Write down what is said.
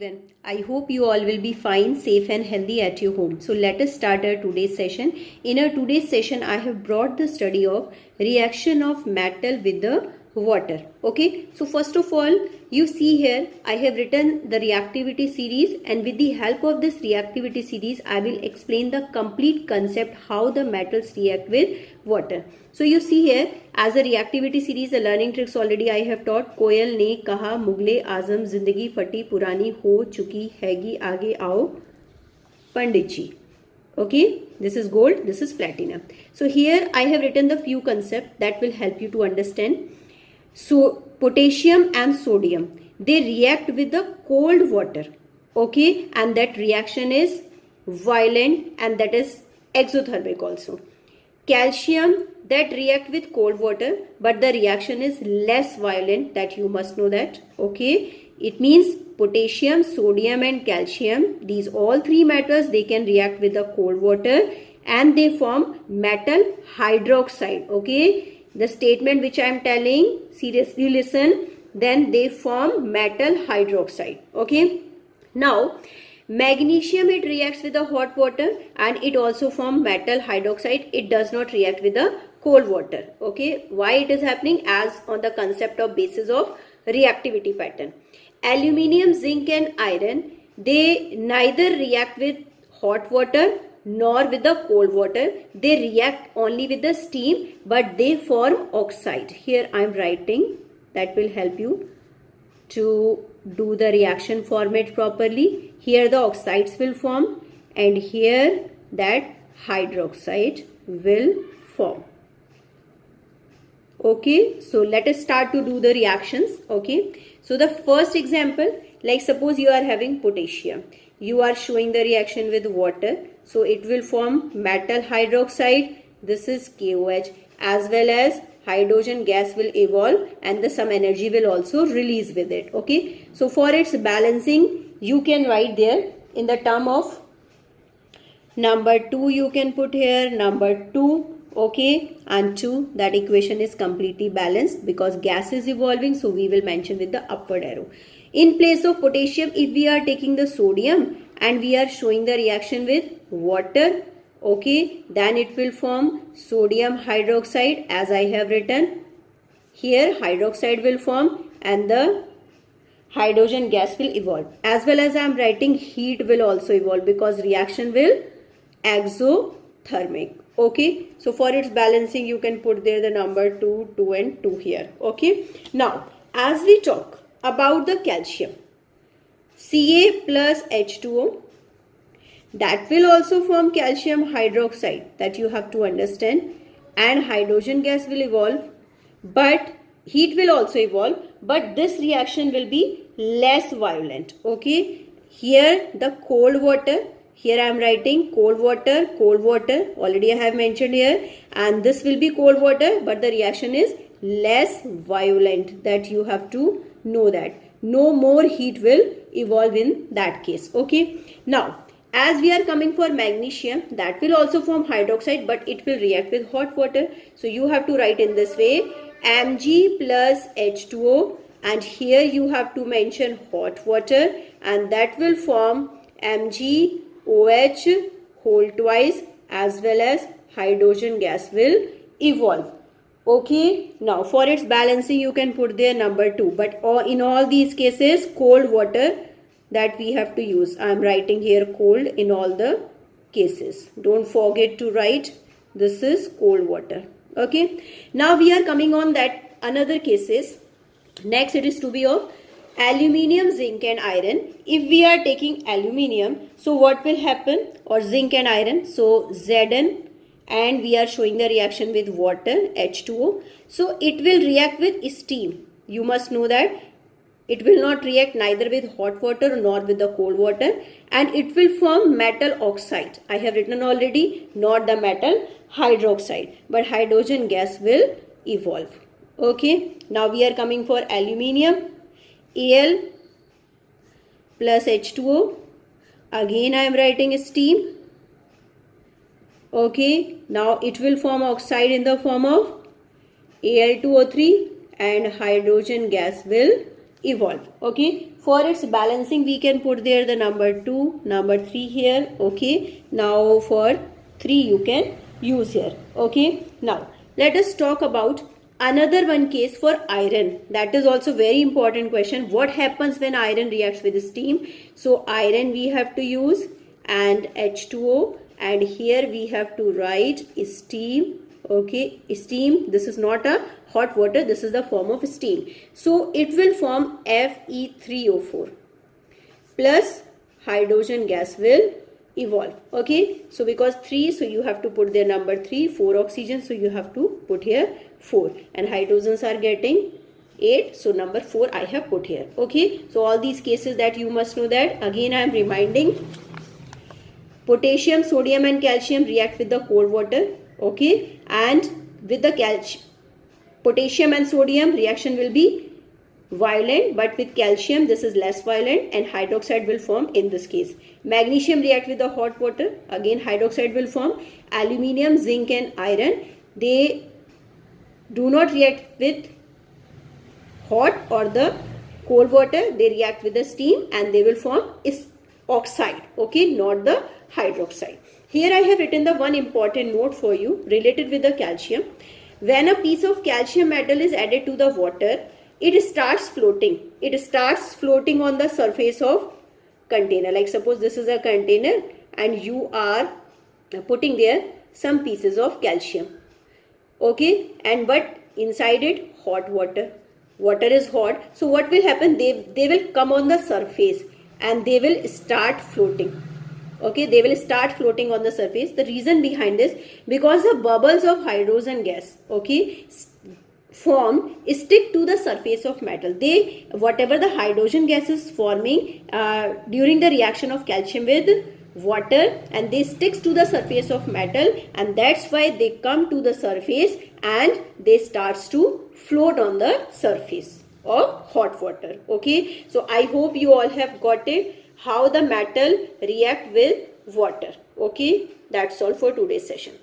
everyone. I hope you all will be fine, safe and healthy at your home. So let us start our today's session. In our today's session, I have brought the study of reaction of metal with the water. Okay, so first of all, you see here I have written the reactivity series, and with the help of this reactivity series I will explain the complete concept how the metals react with water. So you see here, as a reactivity series, the learning tricks already I have taught. कोयल ने कहा मुगले आजम जिंदगी फटी पुरानी हो चुकी हैगी आगे आओ पंडित जी. Okay, this is gold, this is platinum. So here I have written the few concepts that will help you to understand. So potassium and sodium, they react with the cold water. Okay, and that reaction is violent and that is exothermic also. Calcium, that react with cold water, but the reaction is less violent, that you must know that. Okay, it means potassium, sodium and calcium, these all three metals, they can react with the cold water and they form metal hydroxide. Okay, the statement which I am telling, seriously listen, then they form metal hydroxide. Okay, now magnesium, it reacts with the hot water and it also form metal hydroxide. It does not react with the cold water. Okay, why it is happening? As on the concept of basis of reactivity pattern. Aluminium, zinc and iron, they neither react with hot water nor with the cold water. They react only with the steam, but they form oxide. Here I am writing, that will help you to do the reaction format properly. Here the oxides will form and here that hydroxide will form. Okay, so let us start to do the reactions. Okay, so the first example, like suppose you are having potassium, you are showing the reaction with water, so it will form metal hydroxide. This is KOH, as well as hydrogen gas will evolve and some energy will also release with it. Okay, so for its balancing you can write there in the term of number 2, you can put here number 2. Okay, and 2, that equation is completely balanced because gas is evolving, so we will mention with the upward arrow. In place of potassium, if we are taking the sodium and we are showing the reaction with water, okay, then it will form sodium hydroxide, as I have written. Here hydroxide will form and the hydrogen gas will evolve, as well as I am writing heat will also evolve because reaction will exothermic. Okay, so for its balancing you can put there the number 2, 2 and 2 here. Okay, now as we talk about the calcium, Ca plus H2O, that will also form calcium hydroxide, that you have to understand, and hydrogen gas will evolve, but heat will also evolve, but this reaction will be less violent. Okay, here the cold water, here I am writing cold water, already I have mentioned here, and this will be cold water, but the reaction is less violent, that you have to know that. No more heat will evolve in that case. Okay, now as we are coming for magnesium, that will also form hydroxide, but it will react with hot water. So you have to write in this way, Mg plus H2O, and here you have to mention hot water, and that will form MgOH whole twice, as well as hydrogen gas will evolve. Okay, now for its balancing you can put there number 2, but in all these cases cold water that we have to use. I am writing here cold in all the cases. Don't forget to write this is cold water. Okay, now we are coming on that another cases. Next it is to be of aluminium, zinc and iron. If we are taking aluminium, so what will happen, or zinc and iron, so Zn, and we are showing the reaction with water, H2O, so it will react with steam. You must know that it will not react neither with hot water nor with the cold water, and it will form metal oxide. I have written already, not the metal hydroxide, but hydrogen gas will evolve. Okay, now we are coming for aluminium, Al plus H2O, again I am writing steam. Okay, now it will form oxide in the form of Al2O3 and hydrogen gas will evolve. Okay, for its balancing we can put there the number 2, number 3 here. Okay, now for 3 you can use here. Okay, now let us talk about another one case for iron. That is also very important question. What happens when iron reacts with steam? So iron we have to use and H2O, and here we have to write steam. Okay, steam, this is not a hot water, this is the form of steam. So it will form Fe3O4 plus hydrogen gas will evolve. Okay, so because 3, so you have to put their number 3, 4 oxygen, so you have to put here 4, and hydrogens are getting 8, so number 4 I have put here. Okay, so all these cases that you must know that. Again I am reminding, potassium, sodium and calcium react with the cold water. Okay, and with the potassium and sodium reaction will be violent, but with calcium this is less violent and hydroxide will form in this case. Magnesium react with the hot water, again hydroxide will form. Aluminium, zinc and iron, they do not react with hot or the cold water, they react with the steam and they will form oxide. Okay, not the hydroxide. Here I have written the one important note for you related with the calcium. When a piece of calcium metal is added to the water, it starts floating. It starts floating on the surface of container. Like suppose this is a container and you are putting there some pieces of calcium. Okay, and but inside it hot water. Water is hot. So what will happen? They will come on the surface and they will start floating. Okay, they will start floating on the surface. The reason behind this, because the bubbles of hydrogen gas, okay, form stick to the surface of metal. They, whatever the hydrogen gas is forming during the reaction of calcium with water, and they sticks to the surface of metal, and that's why they come to the surface and they starts to float on the surface of hot water. Okay, so I hope you all have got it, how the metal react with water. Okay, that's all for today's session.